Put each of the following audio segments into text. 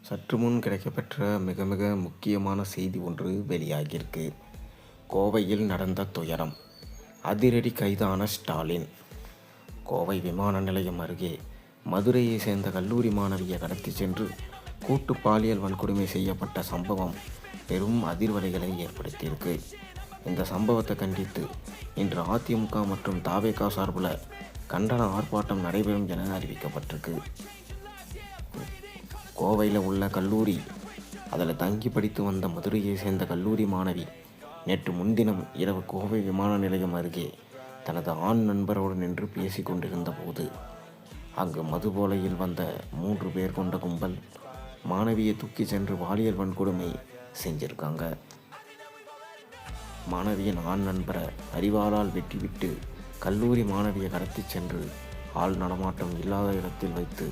சற்று முன் கிடைக்கப்பெற்ற மிக மிக முக்கியமான செய்தி ஒன்று வெளியாகியிருக்கு. கோவையில் நடந்த துயரம், அதிரடி கைதான ஸ்டாலின். கோவை விமான நிலையம் அருகே மதுரையை சேர்ந்த கல்லூரி மாணவியை கடத்தி சென்று கூட்டு பாலியல் வன்கொடுமை செய்யப்பட்ட சம்பவம் பெரும் அதிர்வலைகளை ஏற்படுத்தியிருக்கு. இந்த சம்பவத்தை கண்டித்து இன்று அதிமுக மற்றும் தாவேகா சார்பில் கண்டன ஆர்ப்பாட்டம் நடைபெறும் என அறிவிக்கப்பட்டிருக்கு. கோவையில் உள்ள கல்லூரி, அதில் தங்கி படித்து வந்த மதுரையை சேர்ந்த கல்லூரி மாணவி நேற்று முன்தினம் இரவு கோவை விமான நிலையம் அருகே தனது ஆண் நண்பரோடு நின்று பேசி கொண்டிருந்த போது அங்கு மதுபோலையில் வந்த 3 பேர் கொண்ட கும்பல் மாணவியை தூக்கி சென்று பாலியல் வன்கொடுமை செஞ்சிருக்காங்க. மாணவியின் ஆண் நண்பரை அரிவாளால் வெட்டிவிட்டு கல்லூரி மாணவியை கடத்தி சென்று ஆள் நடமாட்டம் இல்லாத இடத்தில் வைத்து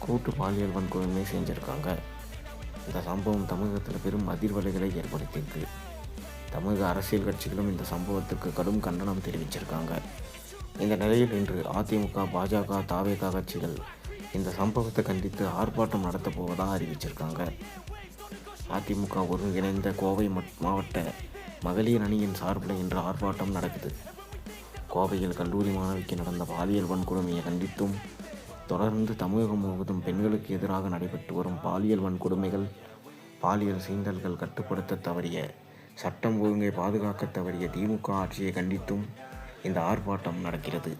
கூட்டு பாலியல் வன்கொடுமை செஞ்சுருக்காங்க. இந்த சம்பவம் தமிழகத்தில் பெரும் அதிர்வலைகளை ஏற்படுத்தியிருக்கு. தமிழக அரசியல் கட்சிகளும் இந்த சம்பவத்துக்கு கடும் கண்டனம் தெரிவிச்சிருக்காங்க. இந்த நிலையில் இன்று அதிமுக, பாஜக, தாவேகா கட்சிகள் இந்த சம்பவத்தை கண்டித்து ஆர்ப்பாட்டம் நடத்தப் போவதாக அறிவிச்சிருக்காங்க. அதிமுக ஒருங்கிணைந்த கோவை மாவட்ட மகளிர் அணியின் சார்பில் இன்று ஆர்ப்பாட்டம் நடக்குது. கோவையில் கல்லூரி மாணவிக்கு நடந்த பாலியல் வன்கொடுமையை கண்டித்தும் தொடர்ந்து தமிழகம் முழுவதும் பெண்களுக்கு எதிராக நடைபெற்று வரும் பாலியல் வன்கொடுமைகள், பாலியல் சீண்டல்கள் கட்டுப்படுத்த தவறிய, சட்டம் ஒழுங்கை பாதுகாக்க தவறிய திமுக ஆட்சியை கண்டித்தும் இந்த ஆர்ப்பாட்டம் நடக்கிறது.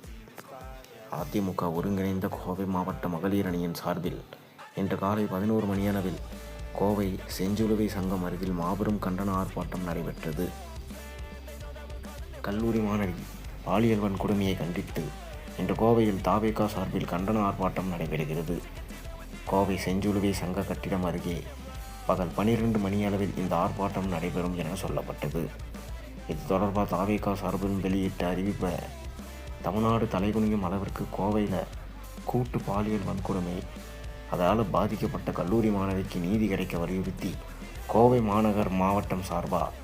அதிமுக ஒருங்கிணைந்த கோவை மாவட்ட மகளிர் அணியின் சார்பில் இன்று காலை 11 மணியளவில் கோவை செஞ்சிலுவை சங்கம் அருகில் மாபெரும் கண்டன ஆர்ப்பாட்டம் நடைபெற்றது. கல்லூரி மாணவி பாலியல் வன்கொடுமையை கண்டித்து இன்று கோவையில் தாவேகா சார்பில் கண்டன ஆர்ப்பாட்டம் நடைபெறுகிறது. கோவை செஞ்சிலுவை சங்க கட்டிடம் அருகே பகல் 12 மணியளவில் இந்த ஆர்ப்பாட்டம் நடைபெறும் என சொல்லப்பட்டது. இது தொடர்பாக தாவேகா சார்பில் வெளியிட்ட அறிவிப்பை, தமிழ்நாடு தலைகுனியும் அளவிற்கு கோவையில் கூட்டு பாலியல் வன்கொடுமை, அதால் பாதிக்கப்பட்ட கல்லூரி மாணவிக்கு நீதி கிடைக்க வலியுறுத்தி கோவை மாநகர் மாவட்டம் சார்பாக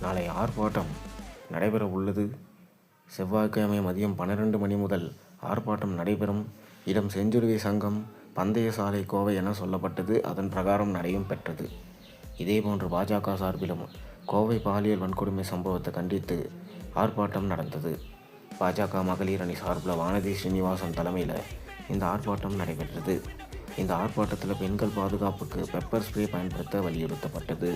நாளை ஆர்ப்பாட்டம் நடைபெற உள்ளது. செவ்வாய்க்கிழமை மதியம் 12 மணி முதல் ஆர்ப்பாட்டம் நடைபெறும் இடம் செஞ்சிலுவை சங்கம், பந்தய சாலை, கோவை என சொல்லப்பட்டது. அதன் பிரகாரம் நடையும் பெற்றது. இதேபோன்று பாஜக சார்பிலும் கோவை பாலியல் வன்கொடுமை சம்பவத்தை கண்டித்து ஆர்ப்பாட்டம் நடந்தது. பாஜக மகளிர் அணி சார்பில் வானதி ஸ்ரீனிவாசன் தலைமையில் இந்த ஆர்ப்பாட்டம் நடைபெற்றது. இந்த ஆர்ப்பாட்டத்தில் பெண்கள் பாதுகாப்புக்கு பெப்பர் ஸ்ப்ரே பயன்படுத்த வலியுறுத்தப்பட்டது.